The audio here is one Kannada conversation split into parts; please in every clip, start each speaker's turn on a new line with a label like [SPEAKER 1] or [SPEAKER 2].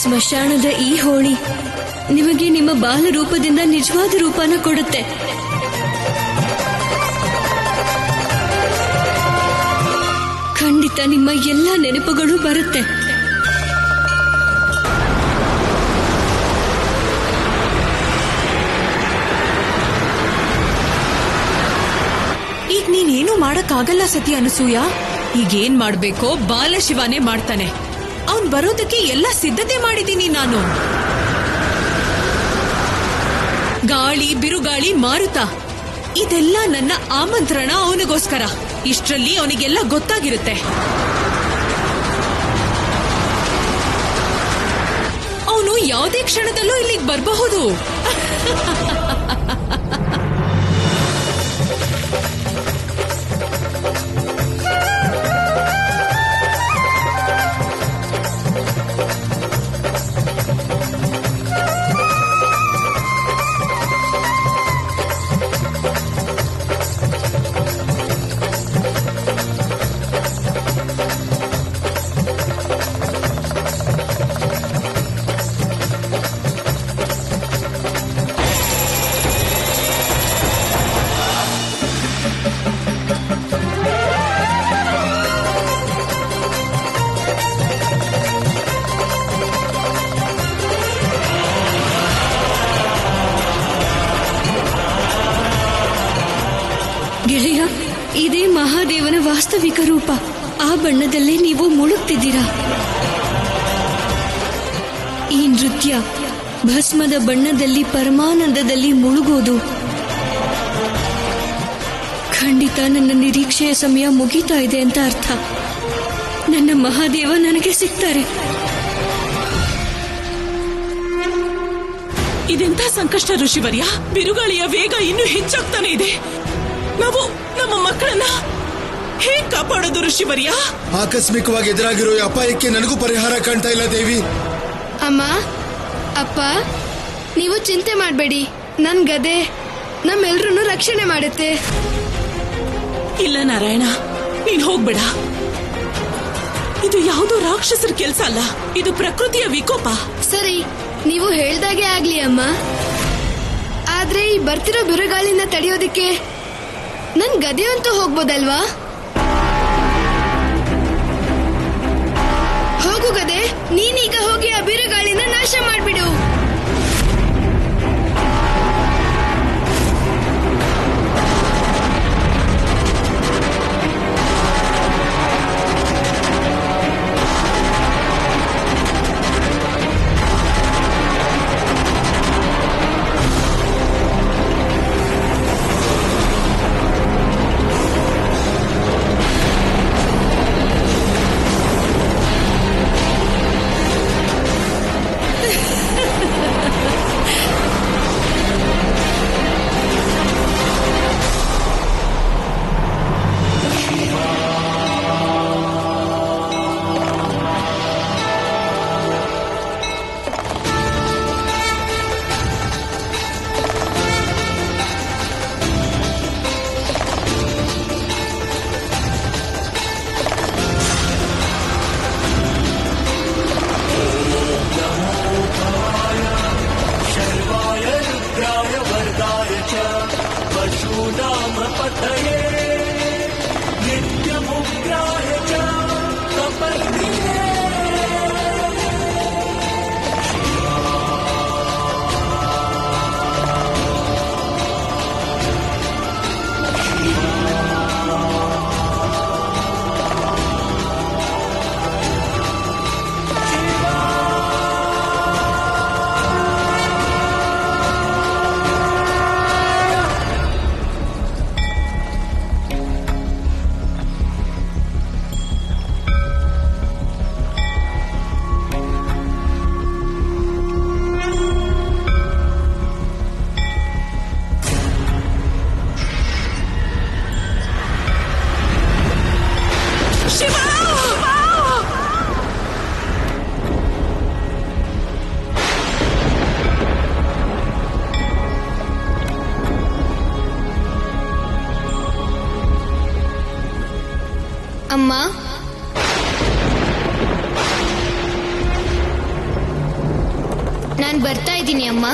[SPEAKER 1] ಸ್ಮಶಾನದ ಈ ಹೋಳಿ ನಿಮಗೆ ನಿಮ್ಮ ಬಾಲ ರೂಪದಿಂದ ನಿಜವಾದ ರೂಪನ ಕೊಡುತ್ತೆ. ಖಂಡಿತ ನಿಮ್ಮ ಎಲ್ಲ ನೆನಪುಗಳು ಬರುತ್ತೆ.
[SPEAKER 2] ಈಗ ನೀನೇನು ಮಾಡಕ್ಕಾಗಲ್ಲ ಸತಿ ಅನಸೂಯ. ಈಗೇನ್ ಮಾಡ್ಬೇಕೋ ಬಾಲಶಿವನೇ ಮಾಡ್ತಾನೆ. ಅವನ್ ಬರೋದಕ್ಕೆ ಎಲ್ಲ ಸಿದ್ಧತೆ ಮಾಡಿದ್ದೀನಿ ನಾನು. ಗಾಳಿ, ಬಿರುಗಾಳಿ, ಮಾರುತ ಇದೆಲ್ಲ ನನ್ನ ಆಮಂತ್ರಣ ಅವನಿಗೋಸ್ಕರ. ಇಷ್ಟರಲ್ಲಿ ಅವನಿಗೆಲ್ಲ ಗೊತ್ತಾಗಿರುತ್ತೆ. ಅವನು ಯಾವುದೇ ಕ್ಷಣದಲ್ಲೂ ಇಲ್ಲಿಗೆ ಬರಬಹುದು.
[SPEAKER 1] ಗೆಳೆಯ, ಇದೇ ಮಹಾದೇವನ ವಾಸ್ತವಿಕ ರೂಪ. ಆ ಬಣ್ಣದಲ್ಲೇ ನೀವು ಮುಳುಗ್ತಿದ್ದೀರಾ. ಈ ನೃತ್ಯ ಭಸ್ಮದ ಬಣ್ಣದಲ್ಲಿ ಪರಮಾನಂದದಲ್ಲಿ ಮುಳುಗೋದು. ಖಂಡಿತ ನನ್ನ ನಿರೀಕ್ಷೆಯ ಸಮಯ ಮುಗೀತಾ ಇದೆ ಅಂತ ಅರ್ಥ. ನನ್ನ ಮಹಾದೇವ ನನಗೆ ಸಿಗ್ತಾರೆ.
[SPEAKER 2] ಇದೆಂಥ ಸಂಕಷ್ಟ ಋಷಿವರ್ಯ. ಬಿರುಗಾಳಿಯ ವೇಗ ಇನ್ನೂ ಹೆಚ್ಚಾಗ್ತಾನೆ ಇದೆ. ನಾವು ನಮ್ಮ ಮಕ್ಕಳನ್ನ ಹೇಗ್ ಕಾಪಾಡೋದು ಋಷಿವರ್ಯ?
[SPEAKER 3] ಆಕಸ್ಮಿಕವಾಗಿ ಎದುರಾಗಿರೋ ಅಪಾಯಕ್ಕೆ ನನಗೂ ಪರಿಹಾರ ಕಾಣ್ತಾ ಇಲ್ಲ ದೇವಿ.
[SPEAKER 4] ಅಮ್ಮ, ಅಪ್ಪ, ನೀವು ಚಿಂತೆ ಮಾಡಬೇಡಿ. ನನ್ ಗದೆ ನಮ್ಮೆಲ್ರೂ ರಕ್ಷಣೆ ಮಾಡುತ್ತೆ.
[SPEAKER 2] ಇಲ್ಲ ನಾರಾಯಣ, ನೀನ್ ಹೋಗ್ಬೇಡ. ಇದು ಯಾವುದೋ ರಾಕ್ಷಸರ ಕೆಲ್ಸ ಅಲ್ಲ. ಇದು ಪ್ರಕೃತಿಯ ವಿಕೋಪ.
[SPEAKER 4] ಸರಿ, ನೀವು ಹೇಳ್ದಾಗೆ ಆಗ್ಲಿ ಅಮ್ಮ. ಆದ್ರೆ ಈ ಬರ್ತಿರೋ ಬಿರುಗಾಳಿನ ತಡೆಯೋದಿಕ್ಕೆ ನನ್ ಗದೆಯಂತೂ ಹೋಗ್ಬೋದಲ್ವಾ? ಹೋಗು ಗದೆ, ನೀನೀಗ ಹೋಗಿ ಆ ಬಿರುಗಾಳಿನ ನಾಶ ಮಾಡ್ಬಿಡು. ಅಮ್ಮ, ನಾನು ಬರ್ತಾ ಇದ್ದೀನಿ ಅಮ್ಮ.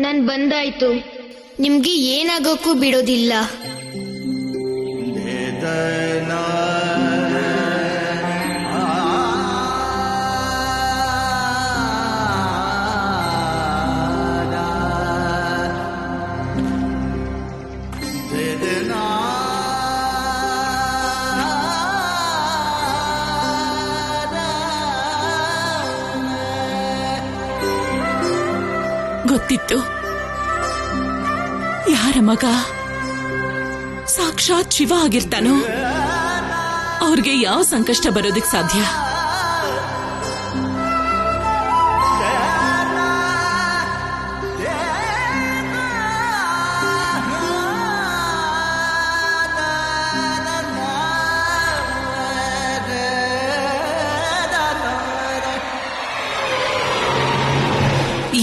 [SPEAKER 4] ನಾನ್ ಬಂದಾಯ್ತು. ನಿಮ್ಗೆ ಏನಾಗೋಕ್ಕೂ ಬಿಡೋದಿಲ್ಲ.
[SPEAKER 2] ಗೊತ್ತಿತ್ತು, ಯಾರ ಮಗ ಸಾಕ್ಷಾತ್ ಶಿವ ಆಗಿರ್ತಾನೋ ಅವ್ರಿಗೆ ಯಾವ ಸಂಕಷ್ಟ ಬರೋದಕ್ ಸಾಧ್ಯ.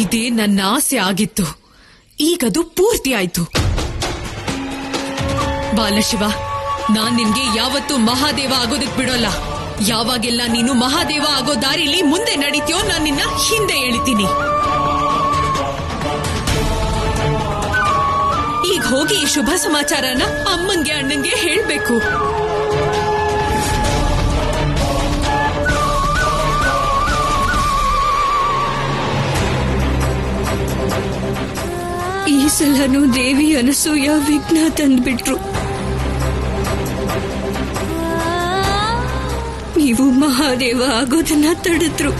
[SPEAKER 2] ಇದೇ ನನ್ನ ಆಸೆ ಆಗಿತ್ತು, ಈಗದು ಪೂರ್ತಿ ಆಯ್ತು. ಬಾಲಶಿವ, ನಾನ್ ನಿನ್ಗೆ ಯಾವತ್ತೂ ಮಹಾದೇವ ಆಗೋದಕ್ ಬಿಡೋಲ್ಲ. ಯಾವಾಗೆಲ್ಲ ನೀನು ಮಹಾದೇವ ಆಗೋ ದಾರಿಲಿ ಮುಂದೆ ನಡೀತೀಯೋ ನಾನ್ ನಿನ್ನ ಹಿಂದೆ ಎಳಿತೀನಿ. ಈಗ ಹೋಗಿ ಈ ಶುಭ ಸಮಾಚಾರನ ಅಮ್ಮಂಗೆ ಅಣ್ಣಂಗೆ ಹೇಳ್ಬೇಕು.
[SPEAKER 1] ಈ ಸಲನೂ ದೇವಿ ಅನಸೂಯ ವಿಘ್ನ ತಂದ್ಬಿಟ್ರು. ನೀವು ಮಹಾದೇವ ಆಗೋದನ್ನ ತಡೆದ್ರು.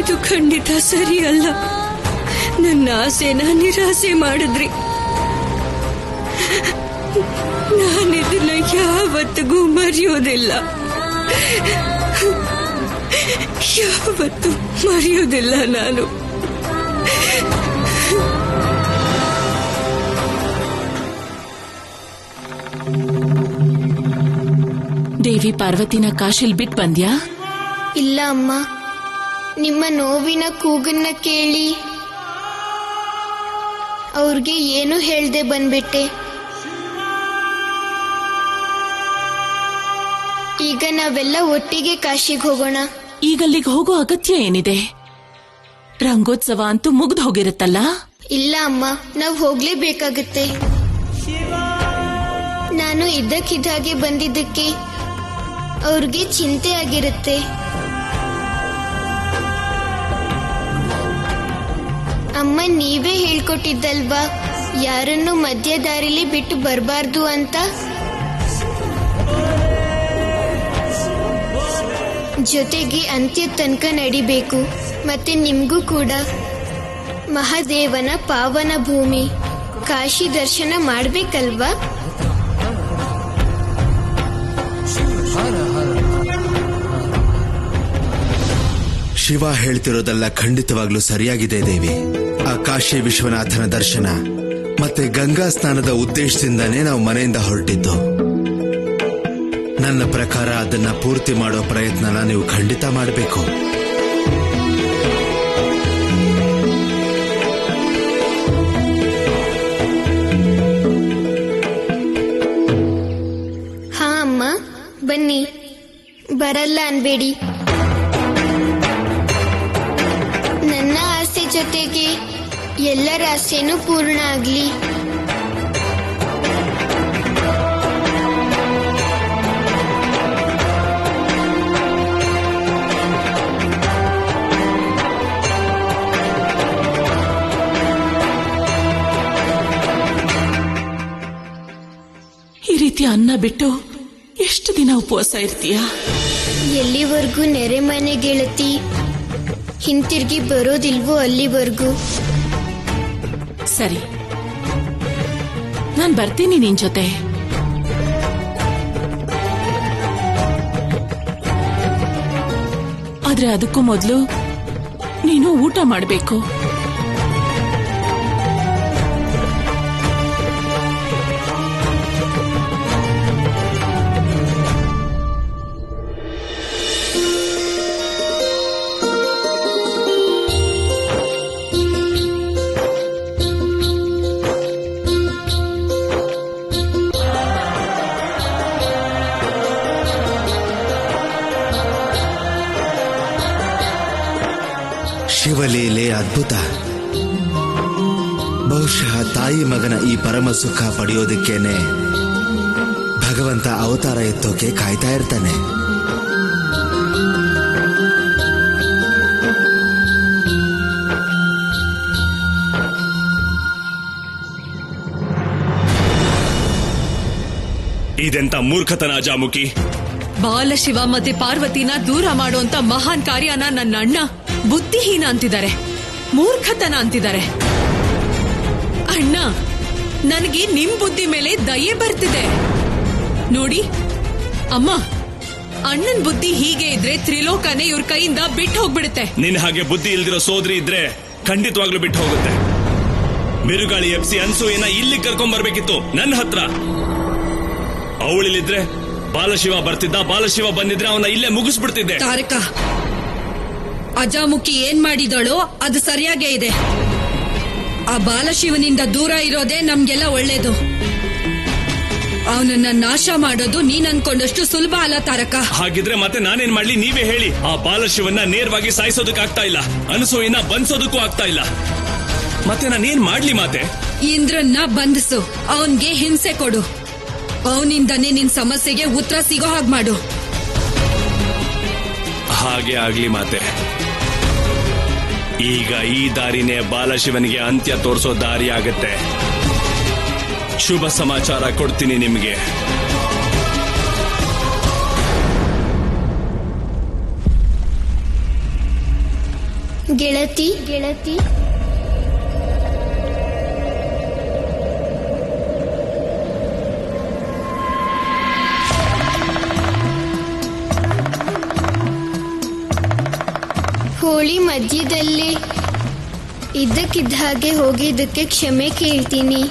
[SPEAKER 1] ಇದು ಖಂಡಿತ ಸರಿ ಅಲ್ಲ. ನನ್ನ ಆಸೆನ ನಿರಾಸೆ ಮಾಡಿದ್ರಿ. ನಾನಿದನ್ನ ಯಾವತ್ತಿಗೂ ಮರೆಯೋದಿಲ್ಲ, ಯಾವತ್ತೂ ಮರೆಯೋದಿಲ್ಲ ನಾನು.
[SPEAKER 2] ದೇವಿ ಪಾರ್ವತಿನ ಕಾಶಿಲ್ ಬಿಟ್ ಬಂದ್ಯಾ?
[SPEAKER 4] ಇಲ್ಲ ಅಮ್ಮ, ನಿಮ್ಮ ನೋವಿನ ಕೂಗನ್ನ ಕೇಳಿ ಅವ್ರಿಗೆ ಏನು ಹೇಳ್ದೆ ಬಂದ್ಬಿಟ್ಟೆ. ಈಗ ನಾವೆಲ್ಲ ಒಟ್ಟಿಗೆ ಕಾಶಿಗೆ ಹೋಗೋಣ.
[SPEAKER 2] ಈಗಲ್ಲಿಗೆ ಹೋಗೋ ಅಗತ್ಯ ಏನಿದೆ? ರಂಗೋತ್ಸವ ಅಂತೂ ಮುಗ್ದು ಹೋಗಿರುತ್ತಲ್ಲ.
[SPEAKER 4] ಇಲ್ಲ ಅಮ್ಮ, ನಾವು ಹೋಗ್ಲೇಬೇಕಾಗತ್ತೆ. ನಾನು ಇದ್ದಕ್ಕಿದ್ದಾಗೆ ಬಂದಿದ್ದಕ್ಕೆ ಅವ್ರಿಗೆ ಚಿಂತೆ ಆಗಿರುತ್ತೆ. ಅಮ್ಮ ನೀವೇ ಹೇಳ್ಕೊಟ್ಟಿದ್ದಲ್ವಾ ಯಾರನ್ನು ಮಧ್ಯ ದಾರಿಲಿ ಬಿಟ್ಟು ಬರಬಾರ್ದು ಅಂತ. ಜೊತೆಗೆ ಅಂತ್ಯ ತನಕ ನಡಿಬೇಕು. ಮತ್ತೆ ನಿಮ್ಗೂ ಕೂಡ ಮಹಾದೇವನ ಪಾವನ ಭೂಮಿ ಕಾಶಿ ದರ್ಶನ ಮಾಡ್ಬೇಕಲ್ವಾ?
[SPEAKER 3] ಶಿವ ಹೇಳ್ತಿರೋದೆಲ್ಲ ಖಂಡಿತವಾಗ್ಲೂ ಸರಿಯಾಗಿದೆ ದೇವಿ. ಆ ಕಾಶಿ ವಿಶ್ವನಾಥನ ದರ್ಶನ ಮತ್ತೆ ಗಂಗಾ ಸ್ನಾನದ ಉದ್ದೇಶದಿಂದಾನೇ ನಾವು ಮನೆಯಿಂದ ಹೊರಟಿದ್ದು. ನನ್ನ ಪ್ರಕಾರ ಅದನ್ನ ಪೂರ್ತಿ ಮಾಡೋ ಪ್ರಯತ್ನನ ನೀವು ಖಂಡಿತ ಮಾಡಬೇಕು.
[SPEAKER 4] ಹಾ ಅಮ್ಮ, ಬನ್ನಿ, ಬರಲ್ಲ ಅನ್ಬೇಡಿ. ನನ್ನ ಆಸೆ ಜೊತೆಗೆ ಎಲ್ಲರ ಆಸೆನೂ ಪೂರ್ಣ ಆಗ್ಲಿ.
[SPEAKER 2] ಈ ರೀತಿ ಅನ್ನ ಬಿಟ್ಟು ಎಷ್ಟು ದಿನ ಉಪವಾಸ ಇರ್ತೀಯ?
[SPEAKER 4] ಎಲ್ಲಿವರೆಗೂ ನೆರೆ ಮನೆ ಗೆಳತಿ ಹಿಂತಿರುಗಿ ಬರೋದಿಲ್ವೋ ಅಲ್ಲಿವರೆಗೂ.
[SPEAKER 2] ಸರಿ, ನಾನ್ ಬರ್ತೀನಿ ನಿನ್ ಜೊತೆ. ಆದ್ರೆ ಅದಕ್ಕೂ ಮೊದಲು ನೀನು ಊಟ ಮಾಡಬೇಕು.
[SPEAKER 3] ಶಿವಲೀಲೆ ಅದ್ಭುತ. ಬಹುಶಃ ತಾಯಿ ಮಗನ ಈ ಪರಮ ಸುಖ ಪಡೆಯೋದಕ್ಕೇನೆ ಭಗವಂತ ಅವತಾರ ಎತ್ತೋಕೆ ಕಾಯ್ತಾ ಇರ್ತಾನೆ.
[SPEAKER 5] ಇದೆಂತ ಮೂರ್ಖತನ ಅಜಾಮುಖಿ.
[SPEAKER 2] ಬಾಲಶಿವ ಮತ್ತೆ ಪಾರ್ವತಿನ ದೂರ ಮಾಡುವಂತ ಮಹಾನ್ ಕಾರ್ಯನ ನನ್ನ ಅಣ್ಣ ಬುದ್ಧಿಹೀನ ಅಂತಿದ್ದಾರೆ, ಮೂರ್ಖತನ ಅಂತಿದ್ದಾರೆ. ಅಣ್ಣ, ನನಗೆ ನಿಮ್ ಬುದ್ಧಿ ಮೇಲೆ ದಯೆ ಬರ್ತಿದೆ ನೋಡಿ. ಅಮ್ಮ, ಅಣ್ಣನ್ ಬುದ್ಧಿ ಹೀಗೆ ಇದ್ರೆ ತ್ರಿಲೋಕನೇ ಇವ್ರ ಕೈಯಿಂದ ಬಿಟ್ಟು ಹೋಗ್ಬಿಡುತ್ತೆ.
[SPEAKER 5] ನಿನ್ ಹಾಗೆ ಬುದ್ಧಿ ಇಲ್ದಿರೋ ಸೋದರಿ ಇದ್ರೆ ಖಂಡಿತವಾಗ್ಲೂ ಬಿಟ್ಟು ಹೋಗುತ್ತೆ. ಬಿರುಗಾಳಿ ಎಪ್ಸಿ ಅನ್ಸೂಯನ ಇಲ್ಲಿ ಕರ್ಕೊಂಡ್ ಬರ್ಬೇಕಿತ್ತು ನನ್ನ ಹತ್ರ. ಅವಳಿಲಿದ್ರೆ ಬಾಲಶಿವ ಬರ್ತಿದ್ದ, ಬಾಲಶಿವ ಬಂದಿದ್ರೆ ಅವನ ಇಲ್ಲೇ ಮುಗಿಸ್ಬಿಡ್ತಿದ್ದೆ.
[SPEAKER 1] ತಾರಕ, ಅಜಾಮುಖಿ ಏನ್ ಮಾಡಿದಳೋ ಅದು ಸರಿಯಾಗೇ ಇದೆ. ಆ ಬಾಲಶಿವನಿಂದ ದೂರ ಇರೋದೇ ನಮ್ಗೆಲ್ಲ ಒಳ್ಳೇದು. ಅವನನ್ನ ನಾಶ ಮಾಡೋದು ನೀನ್ ಅನ್ಕೊಂಡಷ್ಟು ಸುಲಭ ಅಲ್ಲ ತಾರಕ.
[SPEAKER 5] ಹಾಗಿದ್ರೆ ಮತ್ತೆ ನಾನೇನ್ ಮಾಡ್ಲಿ, ನೀವೇ ಹೇಳಿ. ಆ ಬಾಲಶಿವನ್ನ ನೇರವಾಗಿ ಸಾಯಿಸೋದಕ್ಕಾಗ್ತಾ ಇಲ್ಲ, ಅನಸೂಯನ ಬಂಧಿಸೋದಕ್ಕೂ ಆಗ್ತಾ ಇಲ್ಲ. ಮತ್ತೆ ನಾನೇನ್ ಮಾಡ್ಲಿ ಮಾತೆ?
[SPEAKER 1] ಇಂದ್ರನ್ನ ಬಂಧಿಸು, ಅವನ್ಗೆ ಹಿಂಸೆ ಕೊಡು. ಅವನಿಂದನೇ ನಿನ್ ಸಮಸ್ಯೆಗೆ ಉತ್ತರ ಸಿಗೋ ಹಾಗೆ ಮಾಡು.
[SPEAKER 5] ಹಾಗೆ ಆಗ್ಲಿ ಮಾತೆ. ಈಗ ಈ ದಾರಿನೇ ಬಾಲಶಿವನಿಗೆ ಅಂತ್ಯ ತೋರಿಸೋ ದಾರಿ ಆಗತ್ತೆ. ಶುಭ ಸಮಾಚಾರ ಕೊಡ್ತೀನಿ ನಿಮ್ಗೆ.
[SPEAKER 4] ಗೆಳತಿ ಗೆಳತಿ ಹೋಳಿ ಮಧ್ಯದಲ್ಲಿ ಇದ್ದಕ್ಕಿದ್ದ ಹಾಗೆ ಹೋಗಿದ್ದಕ್ಕೆ ಕ್ಷಮೆ ಕೇಳ್ತೀನಿ.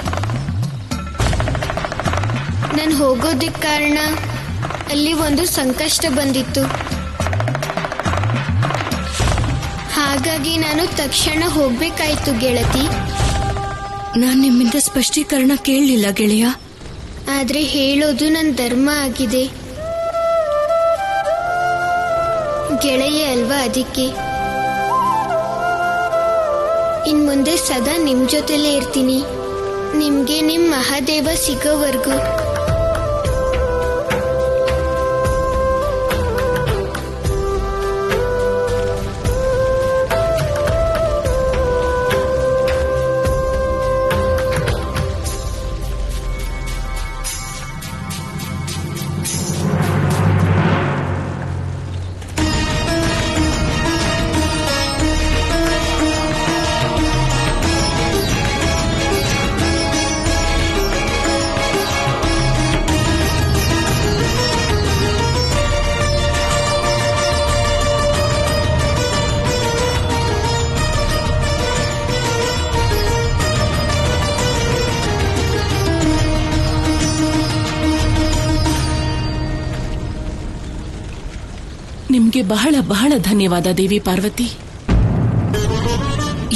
[SPEAKER 4] ನಾನು ಹೋಗೋದಕ್ಕೆ ಕಾರಣ ಅಲ್ಲಿ ಒಂದು ಸಂಕಷ್ಟ ಬಂದಿತ್ತು. ಹಾಗಾಗಿ ನಾನು ತಕ್ಷಣ ಹೋಗ್ಬೇಕಾಯ್ತು ಗೆಳತಿ.
[SPEAKER 1] ನಾನ್ ನಿಮ್ಮಿಂದ ಸ್ಪಷ್ಟೀಕರಣ ಕೇಳಲಿಲ್ಲ ಗೆಳೆಯ.
[SPEAKER 4] ಆದ್ರೆ ಹೇಳೋದು ನನ್ನ ಧರ್ಮ ಆಗಿದೆ ಗೆಳೆಯ ಅಲ್ವಾ, ಅದಕ್ಕೆ ಇನ್ ಮುಂದೆ ಸದಾ ನಿಮ್ ಜೊತೆಲೇ ಇರ್ತೀನಿ, ನಿಮ್ಗೆ ನಿಮ್ ಮಹಾದೇವ ಸಿಗೋವರೆಗೂ.
[SPEAKER 6] ನಿಮ್ಗೆ ಬಹಳ ಬಹಳ ಧನ್ಯವಾದ ದೇವಿ ಪಾರ್ವತಿ.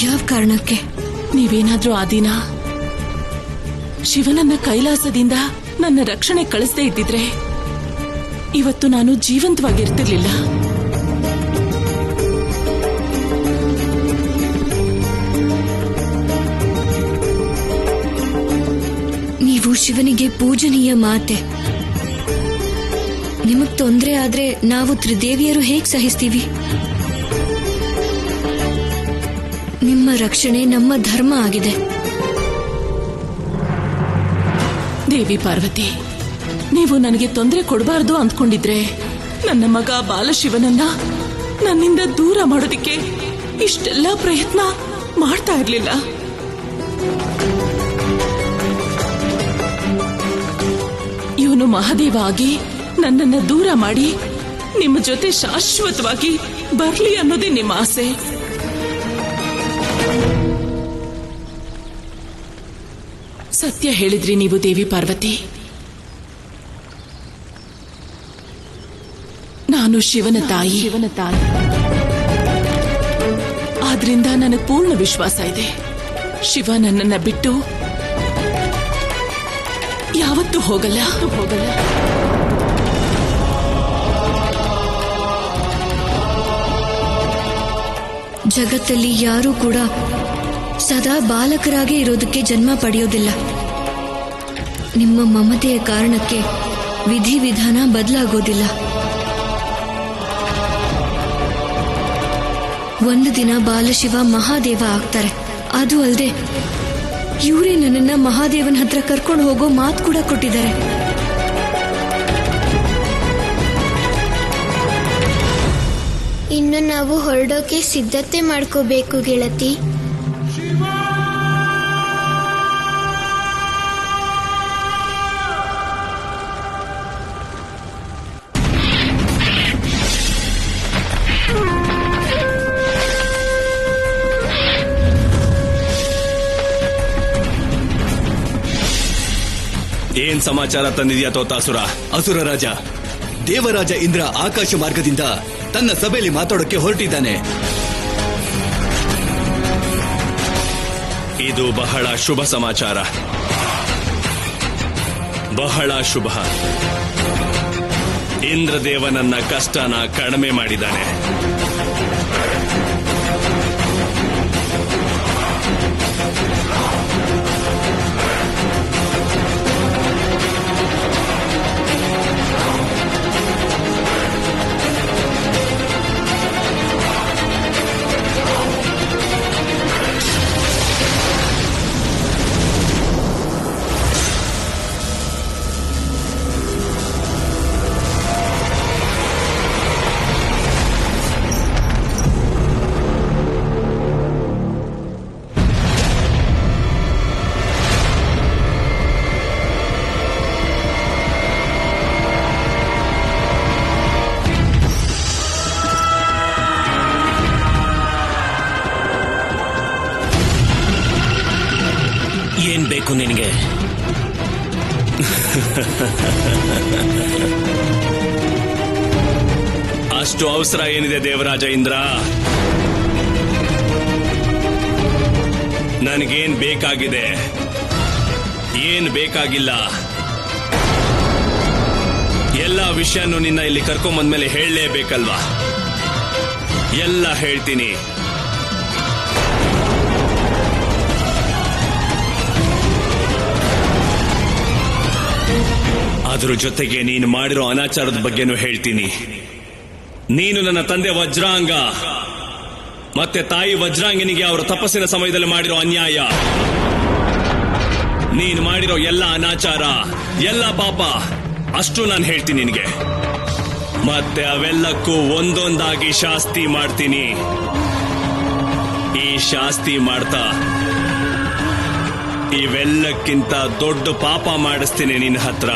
[SPEAKER 1] ಯಾವ ಕಾರಣಕ್ಕೆ?
[SPEAKER 6] ನೀವೇನಾದ್ರೂ ಆ ದಿನ ಶಿವನನ್ನ ಕೈಲಾಸದಿಂದ ನನ್ನ ರಕ್ಷಣೆ ಕಳಿಸದೇ ಇದ್ದಿದ್ರೆ ಇವತ್ತು ನಾನು ಜೀವಂತವಾಗಿರ್ತಿರ್ಲಿಲ್ಲ.
[SPEAKER 1] ನೀವು ಶಿವನಿಗೆ ಪೂಜನೀಯ ಮಾತೆ. ನಿಮಗ್ ತೊಂದರೆ ಆದ್ರೆ ನಾವು ತ್ರಿದೇವಿಯರು ಹೇಗ್ ಸಹಿಸ್ತೀವಿ? ನಿಮ್ಮ ರಕ್ಷಣೆ ನಮ್ಮ ಧರ್ಮ ಆಗಿದೆ.
[SPEAKER 6] ದೇವಿ ಪಾರ್ವತಿ, ನೀವು ನನಗೆ ತೊಂದರೆ ಕೊಡಬಾರ್ದು ಅಂದ್ಕೊಂಡಿದ್ರೆ ನನ್ನ ಮಗ ಬಾಲಶಿವನನ್ನ ನನ್ನಿಂದ ದೂರ ಮಾಡೋದಿಕ್ಕೆ ಇಷ್ಟೆಲ್ಲ ಪ್ರಯತ್ನ ಮಾಡ್ತಾ ಇರ್ಲಿಲ್ಲ. ಇವನು ಮಹಾದೇವ ಆಗಿ ನನ್ನನ್ನ ದೂರ ಮಾಡಿ ನಿಮ್ಮ ಜೊತೆ ಶಾಶ್ವತವಾಗಿ ಬರ್ಲಿ ಅನ್ನೋದೇ ನಿಮ್ಮ ಆಸೆ. ಸತ್ಯ ಹೇಳಿದ್ರಿ ನೀವು ದೇವಿ ಪಾರ್ವತಿ. ನಾನು ಶಿವನ ತಾಯಿ. ಆದ್ರಿಂದ ನನಗೆ ಪೂರ್ಣ ವಿಶ್ವಾಸ ಇದೆ, ಶಿವ ನನ್ನನ್ನ ಬಿಟ್ಟು ಯಾವತ್ತೂ ಹೋಗಲ್ಲ.
[SPEAKER 1] ಜಗತ್ತಲ್ಲಿ ಯಾರೂ ಕೂಡ ಸದಾ ಬಾಲಕರಾಗಿ ಇರೋದಕ್ಕೆ ಜನ್ಮ ಪಡೆಯೋದಿಲ್ಲ. ನಿಮ್ಮ ಮಮತೆಯ ಕಾರಣಕ್ಕೆ ವಿಧಿವಿಧಾನ ಬದಲಾಗೋದಿಲ್ಲ. ಒಂದು ದಿನ ಬಾಲಶಿವ ಮಹಾದೇವ ಆಗ್ತಾರೆ. ಅದು ಅಲ್ಲದೆ ಇವರೇ ನನ್ನನ್ನ ಮಹಾದೇವನ ಹತ್ರ ಕರ್ಕೊಂಡು ಹೋಗೋ ಮಾತು ಕೂಡ ಕೊಟ್ಟಿದ್ದಾರೆ.
[SPEAKER 4] ಇನ್ನು ನಾವು ಹೊರಡೋಕೆ ಸಿದ್ಧತೆ ಮಾಡ್ಕೋಬೇಕು ಗೆಳತಿ.
[SPEAKER 5] ಏನ್ ಸಮಾಚಾರ ತಂದಿದ್ಯಾ ತೋತಾಸುರ?
[SPEAKER 7] ಅಸುರ ರಾಜ ದೇವರಾಜ ಇಂದ್ರ ಆಕಾಶ ಮಾರ್ಗದಿಂದ ತನ್ನ ಸಭೆಯಲ್ಲಿ ಮಾತಾಡೋಕೆ ಹೊರಟಿದ್ದಾನೆ.
[SPEAKER 5] ಇದು ಬಹಳ ಶುಭ ಸಮಾಚಾರ, ಬಹಳ ಶುಭ. ಇಂದ್ರದೇವನನ್ನ ಕಷ್ಟನ ಕಡಿಮೆ ಮಾಡಿದ್ದಾನೆ. ಏನ್ ಬೇಕು ನಿನಗೆ? ಅಷ್ಟು ಅವಸರ ಏನಿದೆ ದೇವರಾಜ ಇಂದ್ರ? ನನಗೇನ್ ಬೇಕಾಗಿದೆ, ಏನ್ ಬೇಕಾಗಿಲ್ಲ, ಎಲ್ಲ ವಿಷಯನೂ ನಿನ್ನ ಇಲ್ಲಿ ಕರ್ಕೊಂಬಂದ್ಮೇಲೆ ಹೇಳಲೇಬೇಕಲ್ವಾ? ಎಲ್ಲ ಹೇಳ್ತೀನಿ. ಅದ್ರ ಜೊತೆಗೆ ನೀನು ಮಾಡಿರೋ ಅನಾಚಾರದ ಬಗ್ಗೆನೂ ಹೇಳ್ತೀನಿ. ನೀನು ನನ್ನ ತಂದೆ ವಜ್ರಾಂಗ ಮತ್ತೆ ತಾಯಿ ವಜ್ರಾಂಗಿನಿಗೆ ಅವರ ತಪಸ್ಸಿನ ಸಮಯದಲ್ಲಿ ಮಾಡಿರೋ ಅನ್ಯಾಯ, ನೀನು ಮಾಡಿರೋ ಎಲ್ಲ ಅನಾಚಾರ, ಎಲ್ಲ ಪಾಪ, ಅಷ್ಟು ನಾನು ಹೇಳ್ತೀನಿ ನಿನಗೆ. ಮತ್ತೆ ಅವೆಲ್ಲಕ್ಕೂ ಒಂದೊಂದಾಗಿ ಶಾಸ್ತಿ ಮಾಡ್ತೀನಿ. ಈ ಶಾಸ್ತಿ ಮಾಡ್ತಾ ಇವೆಲ್ಲಕ್ಕಿಂತ ದೊಡ್ಡ ಪಾಪ ಮಾಡಿಸ್ತೀನಿ ನಿನ್ನ ಹತ್ರ.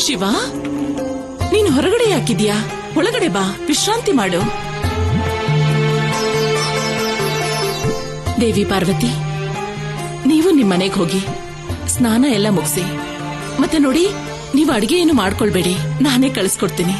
[SPEAKER 6] ಶಿವ, ನೀನು ಹೊರಗಡೆ ಯಾಕಿದ್ಯಾ? ಒಳಗಡೆ ಬಾ, ವಿಶ್ರಾಂತಿ ಮಾಡು. ದೇವಿ ಪಾರ್ವತಿ, ನೀವು ನಿಮ್ಮನೆಗೆ ಹೋಗಿ ಸ್ನಾನ ಎಲ್ಲ ಮುಗಿಸಿ. ಮತ್ತೆ ನೋಡಿ, ನೀವು ಅಡಿಗೆ ಏನು ಮಾಡ್ಕೊಳ್ಬೇಡಿ, ನಾನೇ ಕಳಿಸ್ಕೊಡ್ತೀನಿ.